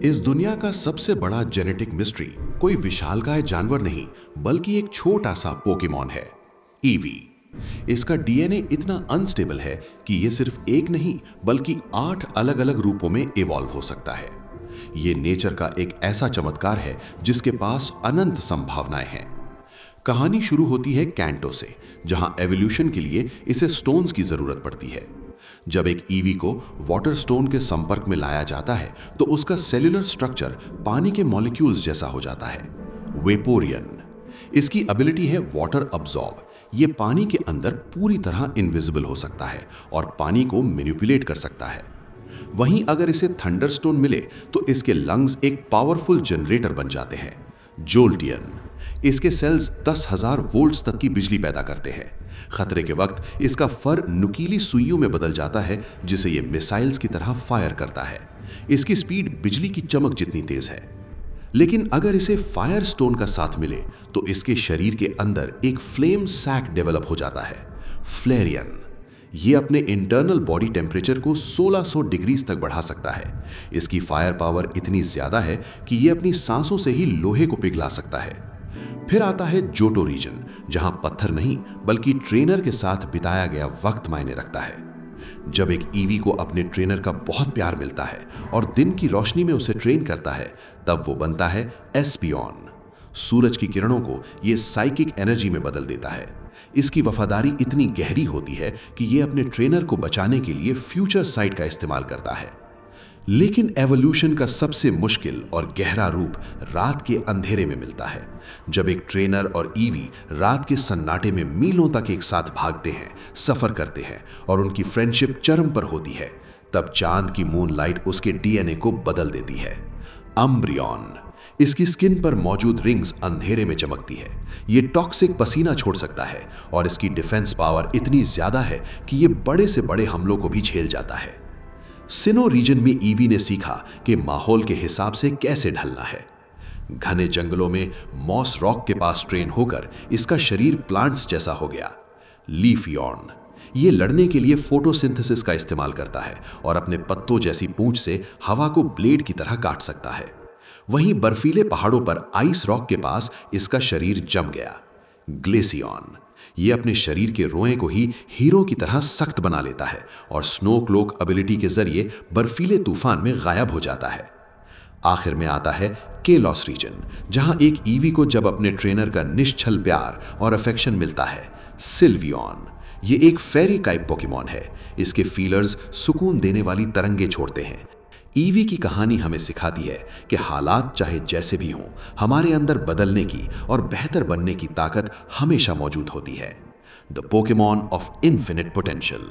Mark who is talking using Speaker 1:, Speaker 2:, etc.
Speaker 1: इस दुनिया का सबसे बड़ा जेनेटिक मिस्ट्री कोई विशालकाय जानवर नहीं बल्कि एक छोटा सा पोकेमॉन है, ईवी। इसका डीएनए इतना अनस्टेबल है कि ये सिर्फ एक नहीं बल्कि 8 अलग-अलग रूपों में इवॉल्व हो सकता है। ये नेचर का एक ऐसा चमत्कार है जिसके पास अनंत संभावनाएं हैं। कहानी शुरू होती है कैंटो से, जहां एवोल्यूशन के लिए इसे स्टोन्स की जरूरत पड़ती है। जब एक ईवी को वाटर स्टोन के संपर्क में लाया जाता है तो उसका सेल्यूलर स्ट्रक्चर पानी के मॉलिक्यूल्स जैसा हो जाता है, वेपोरियन। इसकी एबिलिटी है वाटर अब्सॉर्ब। ये पानी के अंदर पूरी तरह इनविजिबल हो सकता है और पानी को मैनिपुलेट कर सकता है। वहीं अगर इसे थंडरस्टोन मिले तो इसके लंग्स एक पावरफुल जनरेटर बन जाते हैं, जोल्टियन। इसके सेल्स 10,000 वोल्ट्स तक की बिजली पैदा करते हैं। खतरे के वक्त इसका फर नुकीली सुइयों में बदल जाता है जिसे ये मिसाइल्स की तरह फायर करता है। इसकी स्पीड बिजली की चमक जितनी तेज है। लेकिन अगर इसे फायर स्टोन का साथ मिले तो इसके शरीर के अंदर एक फ्लेम सैक डेवलप हो जाता है, फ्लेरियन। ये अपने इंटरनल बॉडी टेम्परेचर को 1600 डिग्रीज तक बढ़ा सकता है। इसकी फायर पावर इतनी ज्यादा है कि ये अपनी सांसों से ही लोहे को पिघला सकता है। फिर आता है जोटो रीजन, जहां पत्थर नहीं बल्कि ट्रेनर के साथ बिताया गया वक्त मायने रखता है। जब एक ईवी को अपने ट्रेनर का बहुत प्यार मिलता है और दिन की रोशनी में उसे ट्रेन करता है, तब वो बनता है एस्पियन। सूरज की किरणों को ये साइकिक एनर्जी में बदल देता है। इसकी वफादारी इतनी गहरी होती है कि ये अपने ट्रेनर को बचाने के लिए फ्यूचर साइट का इस्तेमाल करता है। लेकिन एवोल्यूशन का सबसे मुश्किल और गहरा रूप रात के अंधेरे में मिलता है। जब एक ट्रेनर और ईवी रात के सन्नाटे में मीलों तक एक साथ भागते हैं, सफर करते हैं और उनकी फ्रेंडशिप चरम पर होती है, तब चांद की मूनलाइट उसके डीएनए को बदल देती है, अम्ब्रियन। इसकी स्किन पर मौजूद रिंग्स अंधेरे में चमकती है। ये टॉक्सिक पसीना छोड़ सकता है और इसकी डिफेंस पावर इतनी ज्यादा है कि ये बड़े से बड़े हमलों को भी झेल जाता है। सिनो रीजन में ईवी ने सीखा कि माहौल के हिसाब से कैसे ढलना है। घने जंगलों में मॉस रॉक के पास ट्रेन होकर इसका शरीर प्लांट्स जैसा हो गया, लीफियन। ये लड़ने के लिए फोटोसिंथेसिस का इस्तेमाल करता है और अपने पत्तों जैसी पूंछ से हवा को ब्लेड की तरह काट सकता है। वहीं बर्फीले पहाड़ों पर आइस रॉक के पास इसका शरीर जम गया, ग्लेसियन। ये अपने शरीर के रोए को ही हीरो की तरह सख्त बना लेता है और स्नो क्लोक एबिलिटी के जरिए बर्फीले तूफान में गायब हो जाता है। आखिर में आता है केलॉस रीजन, जहां एक ईवी को जब अपने ट्रेनर का निश्चल प्यार और अफेक्शन मिलता है, सिल्वियन। ये एक फेरी टाइप पोकेमॉन है। इसके फीलर्स सुकून देने वाली तरंगे छोड़ते हैं। ईवी की कहानी हमें सिखाती है कि हालात चाहे जैसे भी हों, हमारे अंदर बदलने की और बेहतर बनने की ताकत हमेशा मौजूद होती है। The Pokemon of infinite potential.